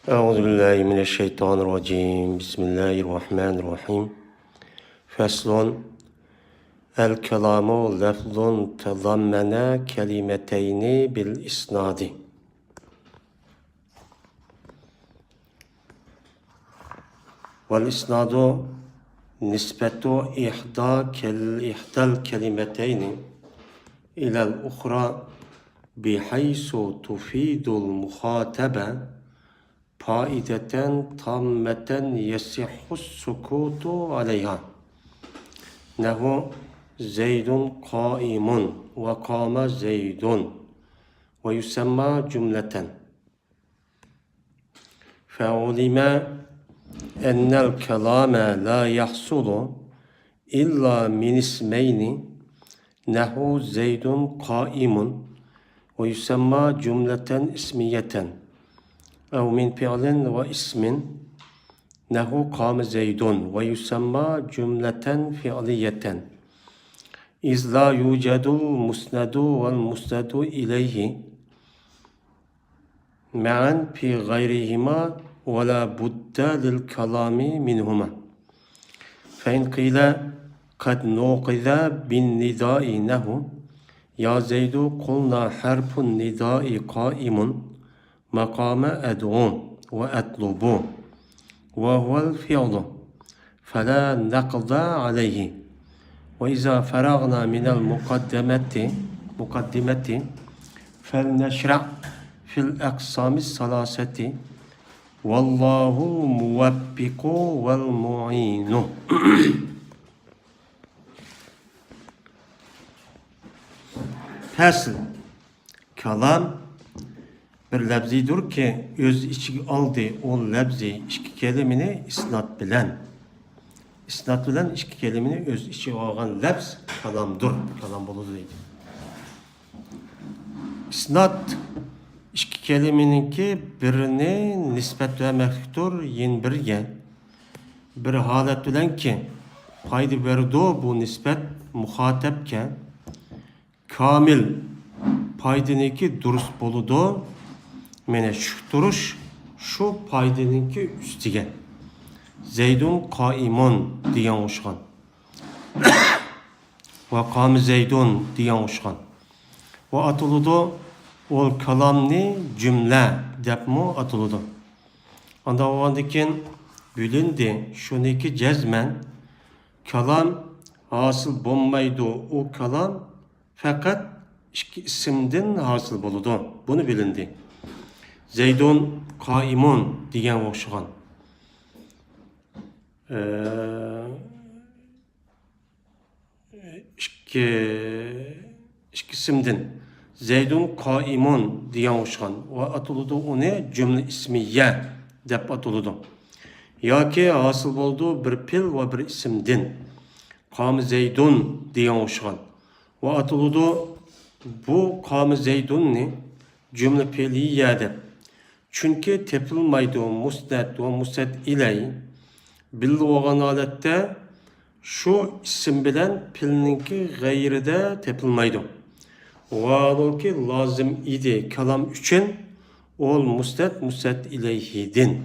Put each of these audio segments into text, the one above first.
Euzubillahimineşşeytanirracim. Bismillahirrahmanirrahim. Feslun. El-kelamu lefzun tezammene kelimeteyni bil isnadi. Vel isnadu nisbetu ihdal kelimeteyni ilel ukhra bihaysu tufidul muhatebe faideten tammeten yesihus sukutu aleyha. Nehu Zeydun kaimun ve kâme Zeydun ve yusemma cümleten. Fe'ulime ennel kelâme la yahsulu illa min ismeyni nehu Zeydun kaimun ve yusemma cümleten ismiyeten. Ev min fi'lin ve ismin nehu kâme Zeydun ve yusemma cümleten fi'liyeten. İz la yucedul musnedu vel musnedu ileyhi me'an fi gayrihima ve la budda lil kalami minhuma. Fe in qîle kad nuqida bin nidai nehu ya Zeydu kulna harfun nidai kaimun makame ed'un ve etlubu ve huvel fi'lu fela naqda aleyhi. Ve izâ feragna minel mukaddimeti fel neşra' fil eksamis salaseti vallahu muvebbiku vel mu'inu. Fasl. Kalam bir lebzidir ki öz içi aldı o lebzi iki kelimini isnat bilen. İsnat bilen iki kelimini öz içi algan lebz kalamdır. Kalam bolu deydi. İsnat iki kelimeninki birini nispetlemektir yin birge. Bir halet bilen ki paydı verdi bu nispet muhatepke kamil paydınınki durust boludu. Mene şu duruş şu paydınınki üstige. Zeydun kaimun diyen uşkan. Ve kâme Zeydun diyen uşkan. Ve atılıdı ol kalamni cümle depmu atılıdı. Anda o andikin bilindi şuniki cezmen kalam hasıl bulmaydı o kalam fakat iki isimden hasıl buludu. Bunu bilindi. Zeydun kaimun diyen uşkan. İkisimden Zeydun kaimun diyen uşkan ve atılıdı onu cümle ismiye dep atılıdı. Ya ki hasıl oldu bir pil ve bir isimden kâme Zeydun diyen uşkan ve atılıdı bu kâme Zeydun ne cümle piliye dep. Çünkü tepilmaydı musned ve musned iley bildi olan alette şu isim bilen pilninki gayride tepilmaydı. O ki lazım idi kalam için ol musned ileyhidin.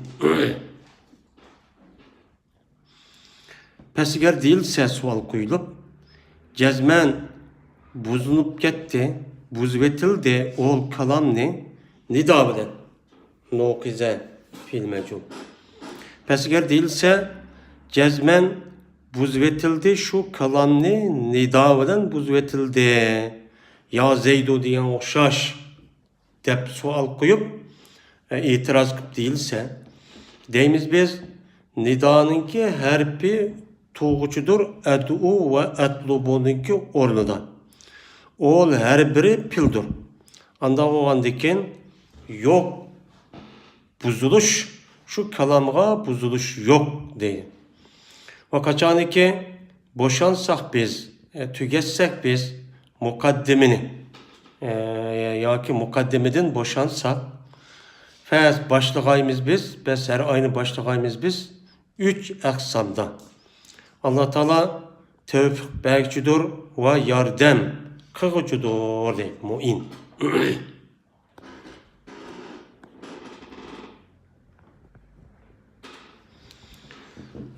Pesiger değilse sual koyulup cezmen buzunup gitti, buzvetildi ol kalam ne? Nida bilen. Nokize fiil mecul. Pesiger değilse cezmen buzvetildi şu kalamni nida bilen buzvetildi. Ya Zeydu diyen okşaş dep sual koyup itiraz kıp değilse deyimiz biz nidanınki harfi tuğucudur ed'u ve etlubununki ornuda. Ol her biri pildur. Anda o andikin yok buzuluş şu kalamga buzuluş yok değil. Ve kaçaniki boşansak biz, tüketsek biz mukaddimini ya ki mukaddimiden boşansak fez başlıkayımız biz, beser aynı başlıkayımız biz 3 aksamda. Allah Teala tevfik bekçidir ve yardım kılıcıdır değil, mu'in.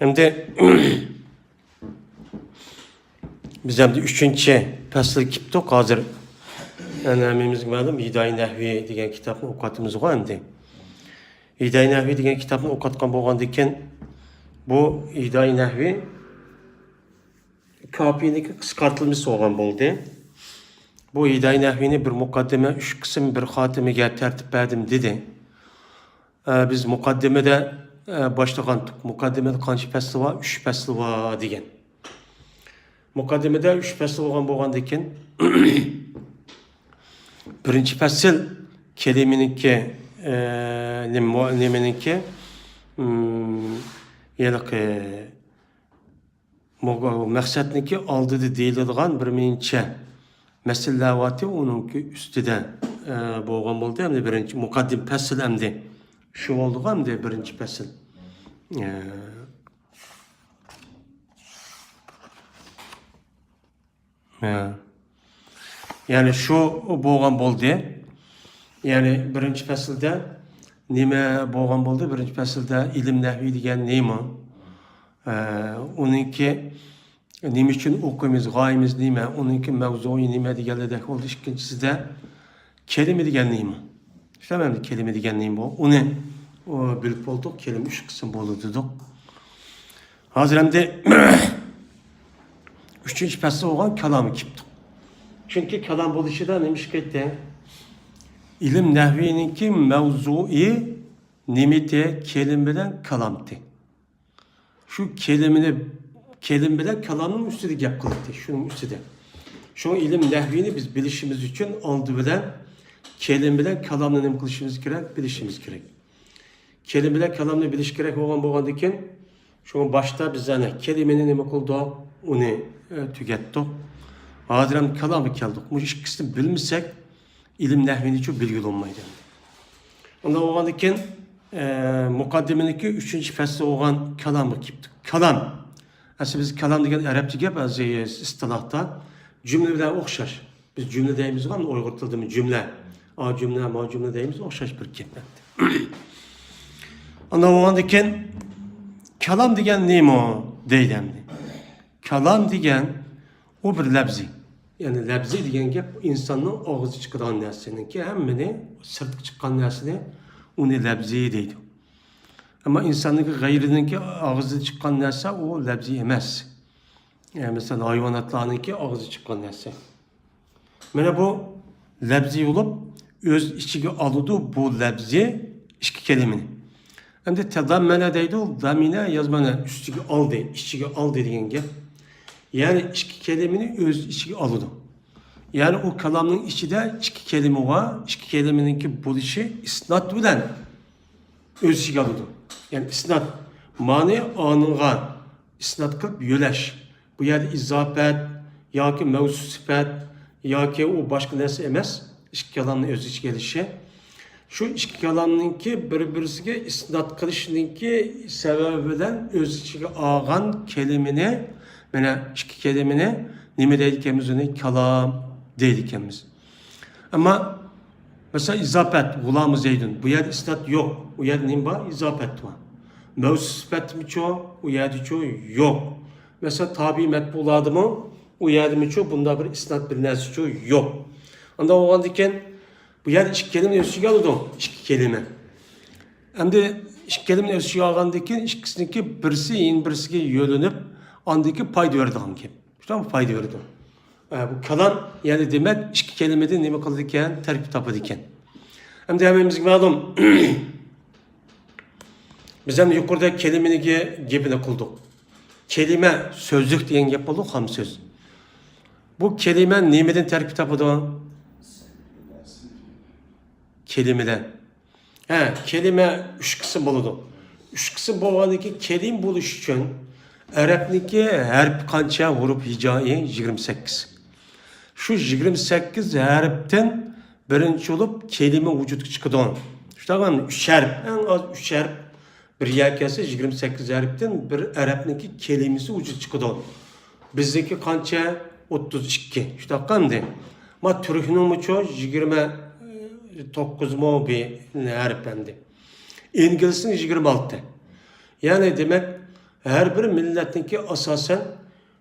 Hem de biz hem de 3. faslı kiptok hazır. Yani hemimiz malum Hidayi Nahvi degan kitapni o'qatimiz var hem de. Hidayi Nahvi degan kitapni o'qatgan bo'lgandan bu Hidayi Nahvi kopiyiniki qisqartirilmasi bo'lgan bo'ldi. Bu Hidayi Nahvini bir muqaddime 3 qism bir xotimiga tartib berdim dedi. Biz muqaddimede başlagan muqaddimede qancha fasli var? 3 fasli var degan. Muqaddimede 3 fasli bo'lgandan keyin birinchi fasl keliminiki nemeniki maqsadniki oldida deyiladigan bir mincha masalalar uningki ustida bo'lgan bo'ldi. Hamda birinchi muqaddim fasl hamda şu oldu hamda birinchi fasl. Yani şu bo'lgan bo'ldi. Yani birinchi faslda nima bo'lgan bo'ldi? Birinchi faslda ilm nahvi degan nima? Uningki nima uchun o'qiymiz, g'oyamiz nima? Uningki mavzui nima deganlardek bo'ldi. Ikkinchisida kelime degan nima? Tamam, kelime degan nima bu? Uni bilib oldik. Kelime 3 qism bo'ldi dedik. Hozir hamda 3. fasl bo'lgan kalomni kipdik. Çünkü kalam buluşuda neymiş ki ilim nahvininki mevzui nimeti kelimeden kalamtı. Şu kelimeden kalamın üstüde gap kılıktı. Şunun üstüde. Şu ilim nahvini biz bilişimiz için oldu bilen kelimeden kalamla nem kılışımız gerek, bilişimiz gerek. Kelimeden kalamla biliş gerek olan diken şu başta biz yani kelimenin nem kıldı onu tükettik. Adem kalamı keldik. Bu ikisini bilmesek ilim nahvini çok bilgili olmaydı. Ondan olan iken mukaddimeniki 3. faslı olan kalamı kiptik. Kalam. Aslında biz kalam degen Arapça gap istilahta cümle bilen okşaş. Biz cümle deyimiz var mı? Uygurtulduğumuz cümle. A cümle, ma cümle deyimiz okşaş bir kep. Ondan olan iken kalam degen neymi o? Deydemdi. Kalam degen o bir labzi. Yani labzi degan gap insonning og'zi chiqadigan narsaniki hammani sirtga chiqqan narsani uni labzi deydi. Ama insonning g'ayrininki og'zi chiqqan narsa o labzi emas. Yani mesela hayvanotlarninki og'zi chiqqan narsa. Mana bu labzi bo'lib o'z ichiga oladi bu labzi ikki kalimani. Endi tadammana deydi, damina yozmani ustiga oldi, ichiga oldi degan gap. Yani iki kelimini öz içine aldı. Yani o kalamın içinde iki kelime var. İki kelimeninki buluşu isnat bilen öz içine aldı. Yani isnat mani anıga isnat kılıp yöleş. Bu yerde izafet ya ki mevzu sıfat ya ki o başka neresi emez. İki kelamın öz içi gelişi. Şu iki kelamınki birbirine isnat kılışınınki sebebinden öz içine ağan kelimini mana ikki kelimini nima deydiganmiz uni kalam deydiganmiz. Ama mesela izafet g'ulomi zaydun bu yerda isnat yo'q. U yerda nima bor? Izafet bor. Mavzu sifatmi cho? U yerda cho yo'q. Mesela tabiiy matbuladimi? U yerdami cho? Bunda bir isnat bir narsa cho yo'q. Unda bo'lgandan keyin bu yerda ikki kelima o'z ichiga oladi. Ikki kelima. Endi ikki kelimani o'z ichiga olgandan keyin ikkisiniki birisi birisiga yo'linib andaki payda verdiğim gibi. Tamam mı? Payda verdim. Bu kalan yani demek iki kelimede nime kıldı iken, terk tapı diken. Hem de hemimizin malum biz hem yukarıda kelimeni gebine kıldık. Kelime sözlük diyen yapıldı, ham söz. Bu kelime nimeden terk tapıdı? Kelimeden. Kelime 3 kısım buludu. 3 kısım bulduğundaki kelim buluş için Arapniki harf qancha huruf hijai 28. Şu 28 harften birinchi bo'lib kelime vücudga chiqadi. Shunday 3 harf, en az 3 harf bir yakasi 28 harften bir Arapniki kelimesi vücudga chiqadi. Bizdeki qancha 32. Shunday qanday? Ma turkninmicho 29 mo bir harf endi. İngilizning 26. Yani demek Her bir milletninki asasen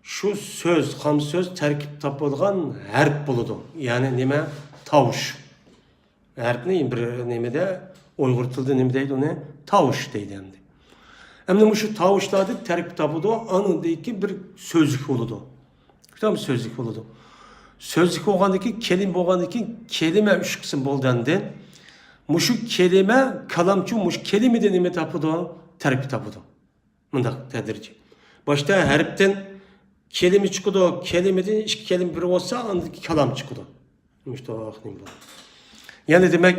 şu söz, ham söz terkip tapılgan harp buludu. Yani nime? Tavuş. Harp neyim bir nimede? Uygur tilde nime deydi onu? Tavuş deydi hem de. Hem de şu tavuşlarda terkip tapıldı. Anındaki bir sözlük oludu. Tamam sözlük oludu. Sözlük olgandaki kelim olgandaki kelime üç kısım boldandı. Muşu kelime kalamçı muş kelime de nime tapıldı? Terkip tapıldı. Mındak tedirci. Başta harpten kelime çıkıdı. Kelimeden iki kelime bir olsa andaki kalam çıkıdı. İşte o aknim bu. Yani demek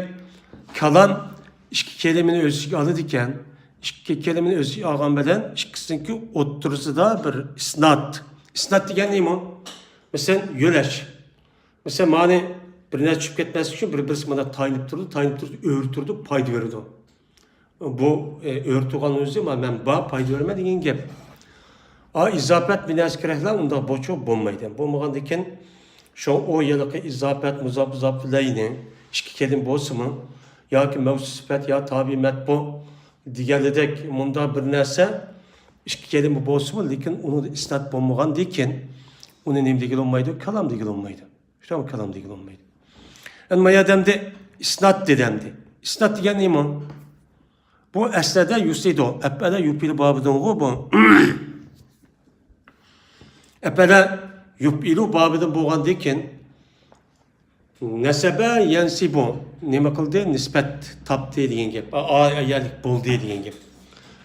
kalam iki kelimenin özü alırken iki kelimenin özü ağambeden ikisindeki oturusu da bir isnat. İsnat diyen neyim o? Mesela yöleş. Mesela mani birine çıkıp gitmesi için birisi bana tayinip durdu, öğütürdü, paydı verirdi. Bu öğütüğün özü ama ben bağ paydı verme deyin gep. A izafet binas kerehler onda boçu bulmaydı. Bulmadan diken şu o yılıkı izafet muzafileyni iki kelim bozu mu? Ya ki mevsufet ya tabi metbu diğerledek munda bir nese iki kelim bozu mu? Lakin onu isnat bulmadan diken onun nemdeki olmaydı, kalam deki olmaydı. İşte o kalam deki olmaydı. Yani mayademde isnat dedemdi. İsnat diyen neyim o? Bu esnede yüsteydi o. Epede yupili babıdan o bu. Epede yupilu babıdan boğan diken nesebe yensibu nime kıldı? Nispet tap dediğin gibi. Ayarlık bol dediğin gibi.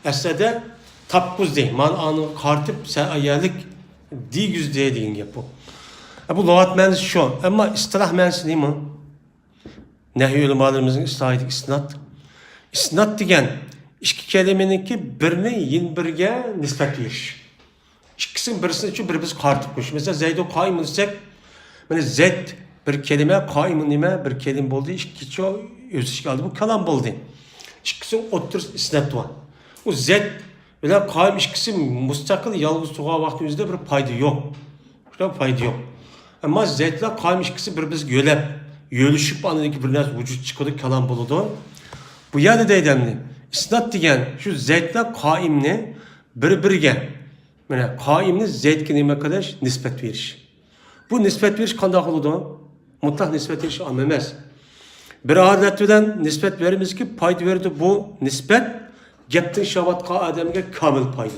Esnede tapkuz değil. Man anı kartıp sen ayarlık di yüz dediğin gibi bu. Bu lügat mensi şu. Ama istilah mensi değil mi? Nehy ulemalarımızın istilahidik isnat. İsnat degen iki kelimeninki birini yin birge nispet veriş. İkisinin birisinin için birimiz kartıpmış. Mesela Zeyd'o kaim desek, yani Zeyd bir kelime, kaim nime bir kelime oldu. İkisi öz işi aldı. Bu kalam oldu. İkisinin otur isnat var. O Zeyd ve kaim ikisi mustakil yalnız tuğa vaktimizde bir paydı yok. Bir paydı yok. Ama Zeyd'le kaim ikisi birimiz gölep, yölüşüp anındaki birine vücut çıkıyordu, kalam buludu. Bu yani deydemli. İsnat degen şu Zeyd'le kaimni bir-birge yani kaimni Zeyd nime kadar nispet veriş. Bu nispet veriş kandak oldu. Mutlak nispet veriş amemez. Bir adetten nispet verimiz ki paydı verdi bu nispet geptin şavatka ademge kamil paydı.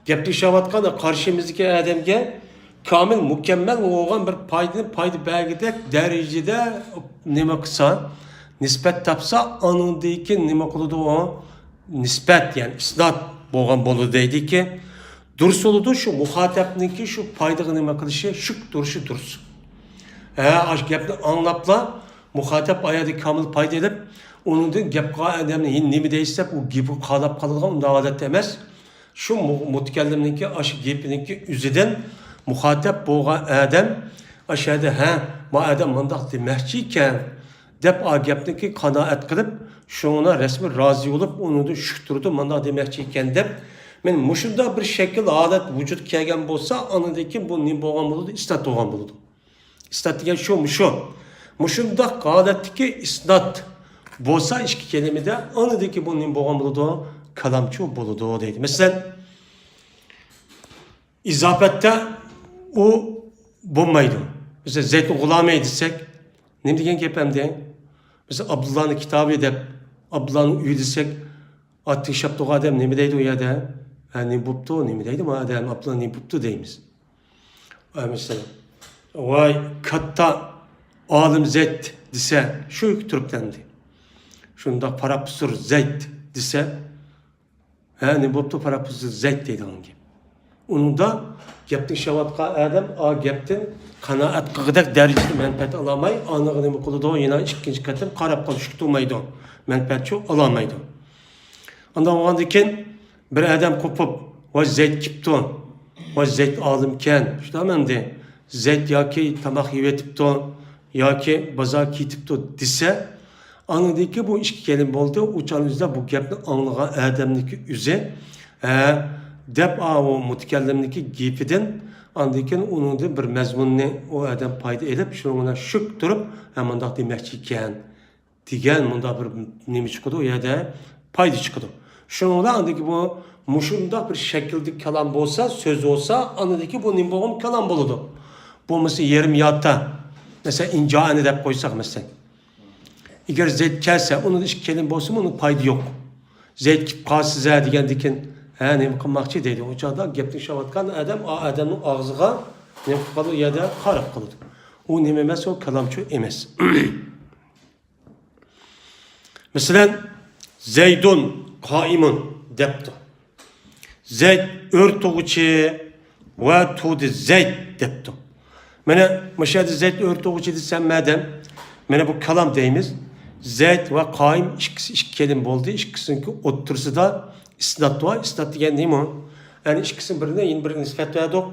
Geptin şavatka da karşımızdaki ademge kamil mükemmel olan bir paydı belgede derecede nime kısa nispet tapsa anındaki nime kılıdı o nispet yani isnat boğan bolu deydi ki durs oludu şu muhatapnınki şu paydığı nime kılışı şık duruşu dursun. Aşk gepni anlapla muhatap ayadı kamil paydı edip onun da gepka adamın nimi değilse bu gibi kalap kalılgan onda adet demez. Şu mutkellimninki aşk gepininki üzeden muhatap boğan adam aşağıda ma adam mandak demekçiyken dep agepniki kanaat kılıp şuna resmi razı olup onu da şükürdü mandak demekçiyken dep men muşunda bir şekil adet vücut kelgen bolsa anındaki bu nim boğan buludu istat boğan buludu. İstat diyen şu muşunda adetdeki isnat bolsa iki kelimede anındaki bu nim boğan buludu kalamçı buludu deydi. Mesela izafette o bulmaydı. Mesela Zeyd-i Gulame desek ne diyen kepemde? Mesela Abdullah'ın kitabı edip Abdullah'ın üyü desek attı şaptı o adam ne mi deydi o ya da ne buptu ne mi deydi ama adam Abdullah ne buptu deyimiz. Mesela vay katta alim Zeyd dese şu Türklendi. Şunda para pusur Zeyd dese ne buptu para pusur Zeyd deydi onun gibi. Onun da geptin şavatka adam a geptin kanaat kıgıdak derecede menfaat alamay anığını mı kulu da yine ikinci katım karab kalışık durmaydı menfaat çok alamaydı. Ondan o andaki bir adam kopup o Zeyd kipton o Zeyd alimken işte hemen de Zeyd ya ki tamak yivetipton ya ki bazar kitipton dese anındaki bu iki kelime oldu uçanızda bu gepni anlığa adamdaki üze dep o mutkellimdeki gipiden andayken onun da bir mezmununu o adam payda edip şuna şık durup hemen da demekçiyken digen bunda bir nemi çıkıdı o ya da payda çıkıdı. Şununla andaki bu muşunda bir şekilde kalam olsa, söz olsa andaki bu nimboğum kalam buludu. Bu mesela yerim yatta. Mesela inca'ını dep koysak mesela. Eğer zeyt kelse, onun iş kelim olsun, onun paydı yok. Zeyt kip size diyen dikin, ne kılmakçı deydi. O çağda geptin şavatkan adamın ağzıga ne kalır ya da karab kılır. O nememez, o kalamçı emez. Mesela Zeydun kaimun depti. Zeyd örtüğüçü ve tuğdu Zeyd depti. Mene müşahede Zeyd örtüğüçü desem madem, mene bu kalam deyimiz. Zeyd ve kaim iki kelim oldu. İkisinin otursu da isnat var. İsnat diyen neyim o? Yani ikisinin birine yeni bir nispet verdik.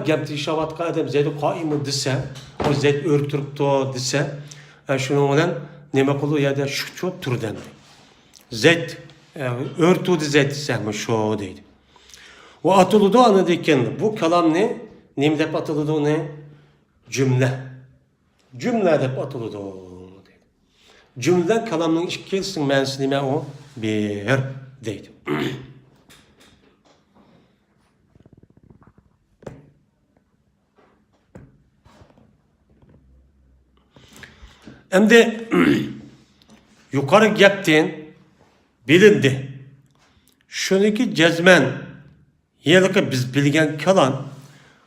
Gemti şavatka adam Zeyd kaimu dese, o Zeyd örtürüptü dese, şunun olan neme kulu ya da şu çok türden. Zeyd örtüdü Zeyd desem şu deydi. O atılıdı anladıyken bu kalam ne? Neyim dep atılıdı ne? Cümle. Cümle dep atılıdı. Cümleden kalamın ikisinin mənası neme o? Bir deydi. Hem de yukarı geptin bilindi. Şununki cezmen yılıkı biz bilgen kalan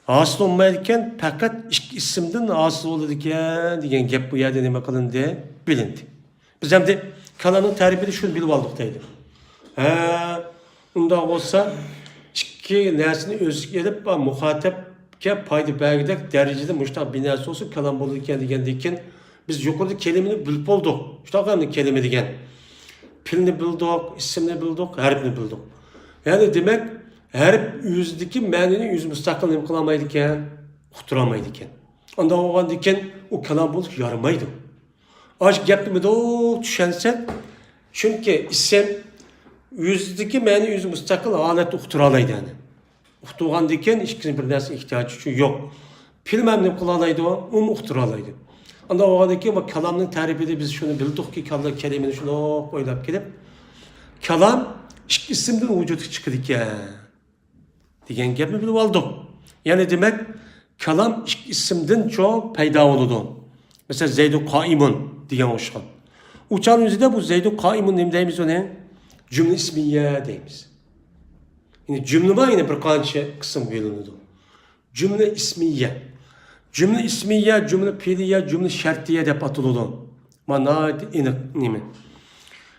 asıl olmayırken fakat isimden asıl olurken diyen gep bu yerde neme kılın diye bilindi. Biz hem de kalanın tarifini şunu bilip aldık deydi. Onda olsa iki nesini özgelip muhatapke paydı belgedek derecede müştak binası olsa kalan bulurken diyen biz yukarıda kelimini bilip olduk. İşte o kelime diyen. Pilini bildik, isimini bildik, harfini bildik. Yani demek harf yüzdeki mənini yüz müstakil nem kılamaydıken, ukturamaydıken. Onda oğan diken o kalan bulup yarmaydı. Aç gepli de o düşensen, çünkü isim yüzdeki məni yüz müstakil alet ukturalaydı yani. Uktuğan diken ikisinin bir nesine ihtiyacı yok. Pil mənim kılalaydı o, ukturalaydı. Onda o adaki ama kalamın tarifinde biz şunu bildik ki kalam kelimeni şunu oylap gelip kalam isimden vücudu çıkırdı ya. Diyen gibi bilip aldık. Yani demek kalam isimden çok peyda oldu. Mesela Zeydun kaimun diyen hoşkan. Uçan yüzüde bu Zeydun kaimun deyimiz o ne? Cümle ismiye deyimiz. Yani cümle var yine bir kança kısım verildi. Cümle ismiye. Cümle ismiye, cümle fiiliye, cümle şartiye dep atıldı. Manayet inik.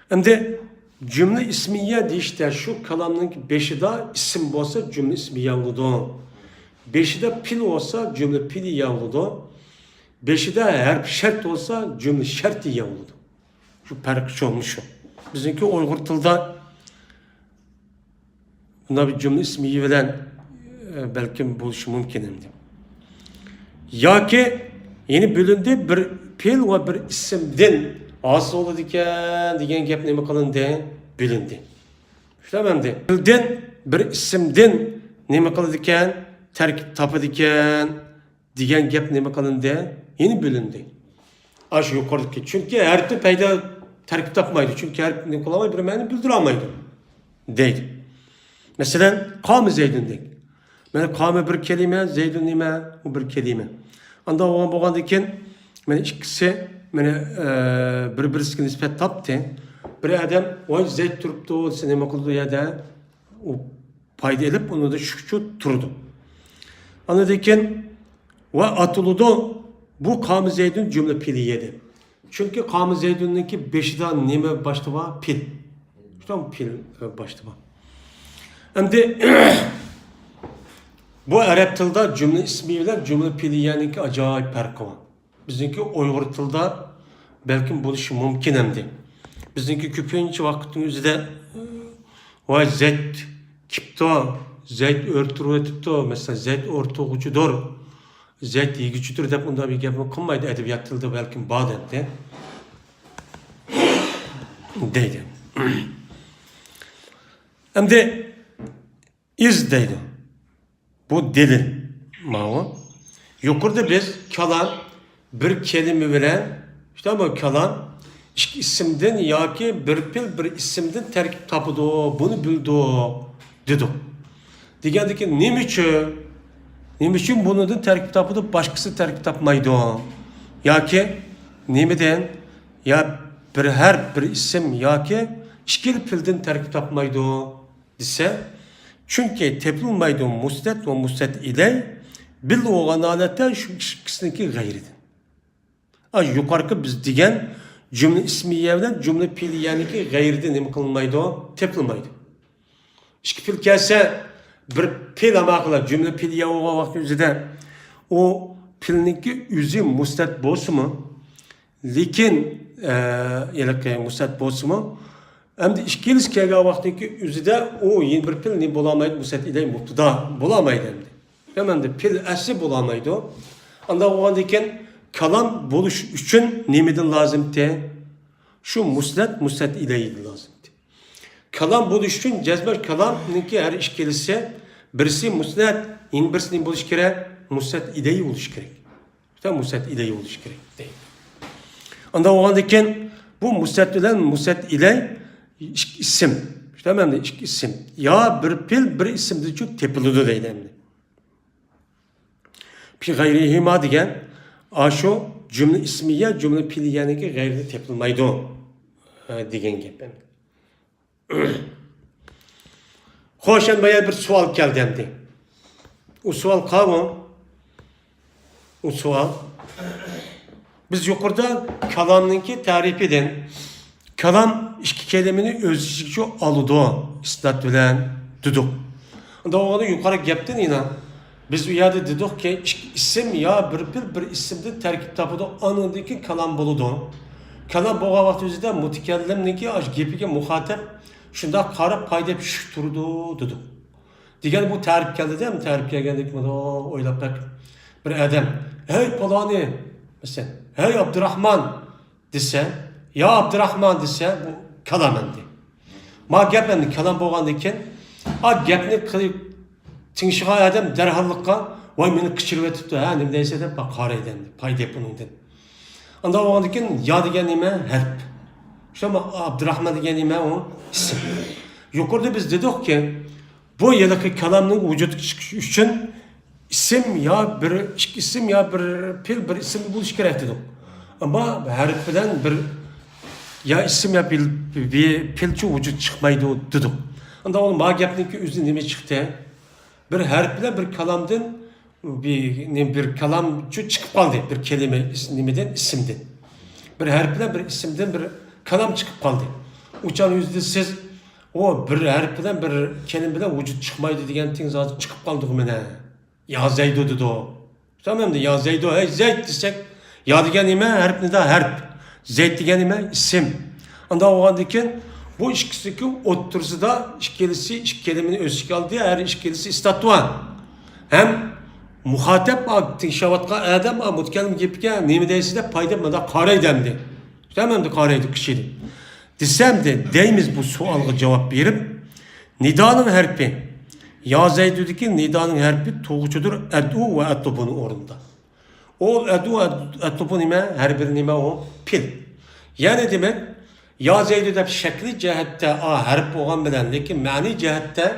Hem de cümle ismiye deyişte şu kalamın beşi de isim olsa cümle ismiye oldu. Beşi de pil olsa cümle fiiliye oldu. Beşi de harf şart olsa cümle şartiye oldu. Şu fark olmuş. Bizimki Uygur tilde bunda bir cümle ismiye veren belki buluşu mümkün. Ya ki yeni bölündü bir pil ve bir isimden asıl oldu diyen gep neme kılındı bilindi. Tamam de. Pilden bir isimden neme kılındı terkip tapı diyen gep neme kılındı yeni bölündü. Aş yukarıdaki çünkü her türlü peyda terkip tapmaydı çünkü her ne kulamayı bir məni bildiremaydı. Deydi. Mesela kâme Zeydun'dik. Yani kâme bir kelime, Zeydun nime o bir kelime. Anda o boğandıkken yani ikisi yani birbirine nispet taptı. Bir adam o Zeyd turuptu, o sinema kıldı ya da o payda edip onu da şu turdu. Anladıyken ve atılıdı bu kâme Zeydun cümle pili yedi. Çünkü kâme Zeydun'daki beşiden nime başta var? Pil. İşte o pil başta var. Hem de bu Arap tilde cümle ismiyle cümle piliyeninki acayip farkı var. Bizimki Uygur tilde belki buluşu mümkün hem de. Bizimki köpüğünce vaktin yüzde vay Zeyd kipto, Zeyd örtürüvetipti, mesela Zeyd ortuğucudur, Zeyd yigücüdür de bunda bir gepimi kılmaydı edebiyat tilde belki bademde. Deydi. Hem de iz deydi. Bu delil mağı. Yukarıda biz kalan bir kelime veren işte ama kalan ikki ismden yoki bir pil bir ismden terkip tapıdı, bunu bildi dedik. Degandiki nima uchun bundan terkip tapıdı, başkası terkip tapmaydı? Yoki nimadan? Ya bir harf, bir isim yoki ikkili pildan terkip tapmaydı dese, çünkü tepilmaydı mustat ve mustat ilay bil olgan holatda shu ikkisiniki g'ayridir. Yuqorqi biz degan cümle ismiye bilan cümle piliyaniki g'ayrida nima qilinmaydi? Tepilmaydi. İki pil kelsa bir pil amaqla cümle piliya olgan vaqt o'zida o pilniki o'zi mustat bo'lsa-mi, lekin mustat bo'lsa-mi, endi ikkilisi kelgan vaqtdagi o'zida o yeni bir pil ne bo'lamaydi, mustat ilay mubtada bo'lamaydi endi. Endi pil asli bo'lamaydi. Anda o'g'andan keyin kalam bo'lish uchun nimadan lozimdi? Shu mustat ilay lozimdi. Kalam bo'lish uchun jazbar kalamniki har ikkilisi birisi mustat, yana birisi nima bo'lish kerak? Mustat ilay bo'lish kerak. Mustat ilay bo'lish kerak deydi. Anda o'g'andan keyin bu mustat bilan mustat ilay isim. Tamam mı? İki isim. Ya bir pil bir isimde çok tepilidi deydi endi. Pi gayrihima degan aşo cümle ismiye cümle piliyaniki gayrida tepilmaydi degan gap endi. Xo'sh, endi bir savol keldi endi. O savol qani? O savol biz yuqorida kalamniki ta'rifidan kalam ikki kelimani o'z ichiga oladi, isnat bilan dedik. Unda o'g'li yuqori gapdan yana biz u yerda dedikki, ikki ism yo bir pil bir ismdan tarkib topadi, anadagi kalam bo'ladi. Kalam bo'lgan vaqt o'zida mutakallimniki gapiga muxotib shunda qarab foyda tushib turdi dedik. Degan bu ta'rif keldi-da, ta'rif kelgandek mana o'ylab bak. Bir odam, "Hey paloni" mesela, "Hey Abdurrahman" desa, "Ya Abdurrahman" desa bu kalam endi. Ma gap endi kalam bo'lgandan keyin, gapni qilib tingishgan odam darhollikqa "Voy meni qichirib o'tibdi, ha nima deysa" deb qaraydi endi. Foyda buningdan. Unda bo'lgandan keyin "ya" degan nima? Harf. Shoma Abdurrahman degan nima? U ism. Yuqorida biz dedikki, bu yerdagi kalamning vujudga chiqishi uchun isim ya bir ikki isim ya bir pil bir isim bo'lishi kerak dedik. Ama harf bilan bir ya isim ya pilchi vücut çıkmaydı dedik. Anda onun ma gapniki o'zi nima chiqdi? Bir harf bilan bir kalamdan bir kalamchi chiqib qoldi, bir kelime nimadan ismdan. Bir harf bilan bir ismdan bir kalam chiqib qoldi. Uçan o'zida siz o bir harf bilan bir kelime bilan vücut chiqmaydi degan tingiz hozir chiqib qoldi mana. Ya Zaydo dedi o. Tamam da ya Zaydo, hey Zayd desek, ya degan nima? Harfni da harf. Zayd degan nima? Isim. Anda o'g'andan keyin bu ikkisiki o'ttirsida ikkilisi ikki kelimani o'z ichiga oldi, har ikkilisi istatva. Hem muhatap tingshayotgan odam mutakallim gapiga nima deysiz deb foyda mana qaraydi endi. Tamam da qaraydi kishini. Desam de deymiz bu savolga javob berib, nidoning harfi ya Zayd'deki nidanın harfi toğucudur edu ve etubun orunda. O edu etubu nime? Her bir nime o? Pil. Yani demek ya Zayd'de şekli cihette harf olan bilen lekin mani cihette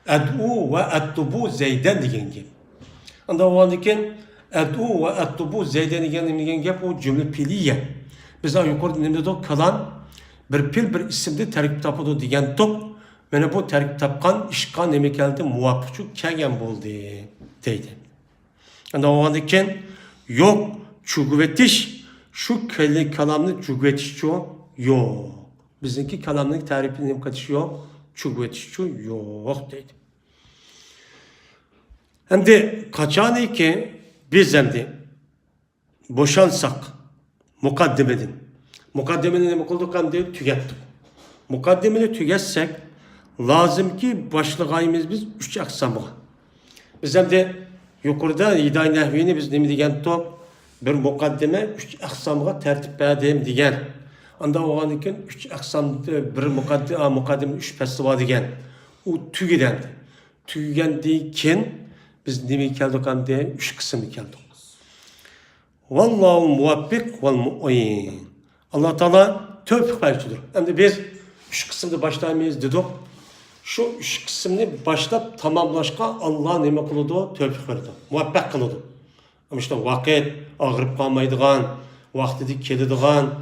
edu ve etubu Zayd'den diyen gibi. Anda o andikin edu ve etubu Zayd'den diyen gibi o cümle piliye. Biz yukarıda nimde kalan bir pil bir isimde terkip tapıdı diyen top. Mana bu terkip tapqan ishqa nima keldi? Muvaffaqchu kelgan bo'ldi deydi. Anda o'g'andan keyin yo'q, chugvetish shu kalamni chugvetishchu yo'q. Bizniki kalamning ta'rifini nima qilish yo'q, chugvetishchu yo'q deydi. Endi qachoniki biz endi bo'shansak muqaddimadan. Muqaddimani nima qildik endi tugatdik. Muqaddimani tugatsak lazım ki başlıqayımız biz 3 aksamı. Biz hem de yukarıda İday Nehvini biz nemi degen top bir mukaddime 3 aksamıga tertip berdim degen. Anda oğan iken 3 aksamda bir mukaddime 3 faslı var degen. O tügeden. Tügenden keyin biz nemi keldik hem de 3 kısmı keldik. Vallahu muvaffik vel mu'in. Allah Teala tövfik vericidir. Hem de biz üç kısımda başlamayız dedik. Şu üç kısımını başlap tamamlaşqa Allah nima qiladi? Tövfik verdi. Muvaffaq qiladi. Ama işte vakit ağırıp kalmaydıgan, vaktidi keladigan,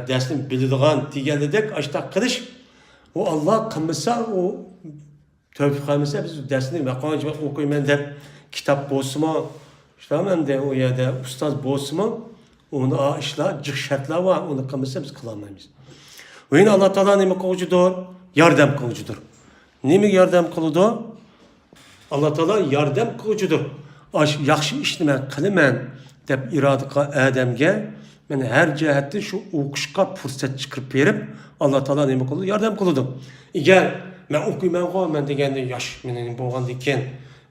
dersini biladigan deganidek açta qilish o Allah qilmasa o tövfik qilmasa biz dersini maqonchi o'qiyman deb kitap bo'lsimi, işte hem de o yerde ustaz bo'lsimi, onu işler, cık şartlar var, onu qilmasa biz qilolmaymiz. O yine Allah Teala nima qiluvchidir? Yordam qiluvchidir. Nima yordam qiladi? Allah Teala yordam qiluvchidir. Yaxshi ishni men qilaman deb iroda qilgan odamga men har jihatdan shu o'qishga fursat chiqarib berib, Allah Teala nima qiladi? Yordam qiladi. Agar men o'qiyman-ku, men deganda yosh mening bo'lgandan keyin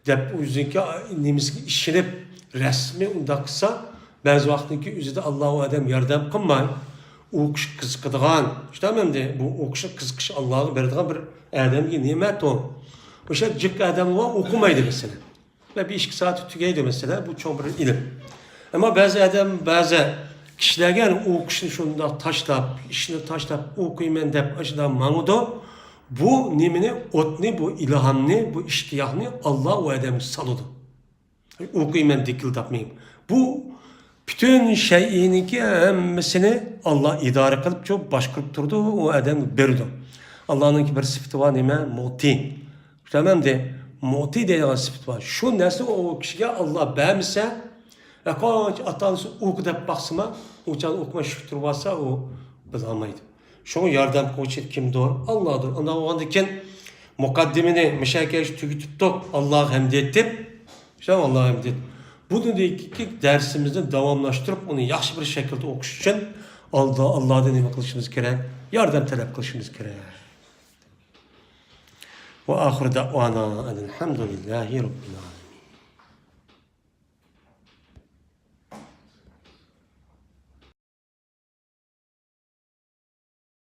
deb o'ziga nimasiga ishonib rasmiy unda qilsa, ba'zi vaqtniki o'zida Alloh odam yordam qilmay, o'qish qiziqadigan, ishtamamda bu o'qish qiziqish Allohga beradigan bir odamga ne'mat u. O'sha jiq odam va o'qimaydi mesela. Ve bir 2 saat tugaydi mesela, bu çok bir ilim. Ama bazı adam, bazı kişiler yani o'qishni shunda tashlab, ishni tashlab o'qiyman deb ashundan mang'udo, bu nimani, o'tni, bu ilhomni, bu ishtiyoqni Alloh u odamga soladi. O'qiyman dekildapmayim. Bu bütün şeyiniki hammasini Allah idare qilib, çok boshqarib turdi, o odamga berdi. Allohning bir sifati var nima? Muti. Tamam de. Muti degan sifat var. Şu narsa o kishiga Allah bermasa, qancha atanisi o'qi deb baqsima, o'chan o'qima shukr bo'lsa, u bilolmaydi. Shunga yordam qiluvchi kimdir? Allohdir. Undan bo'lgandan keyin muqaddimini mashakash tugitibdik. Alloh hamd etib, shu Alloh hamd etib. Bugünkü dersimizni davamlaştırıp onu yaxshi bir şekilde o'qish uchun Allohdan nima qilishimiz kerak? Yordam talab qilishimiz kerak. Ve ahir da'vana elhamdülillahi rabbil alamin.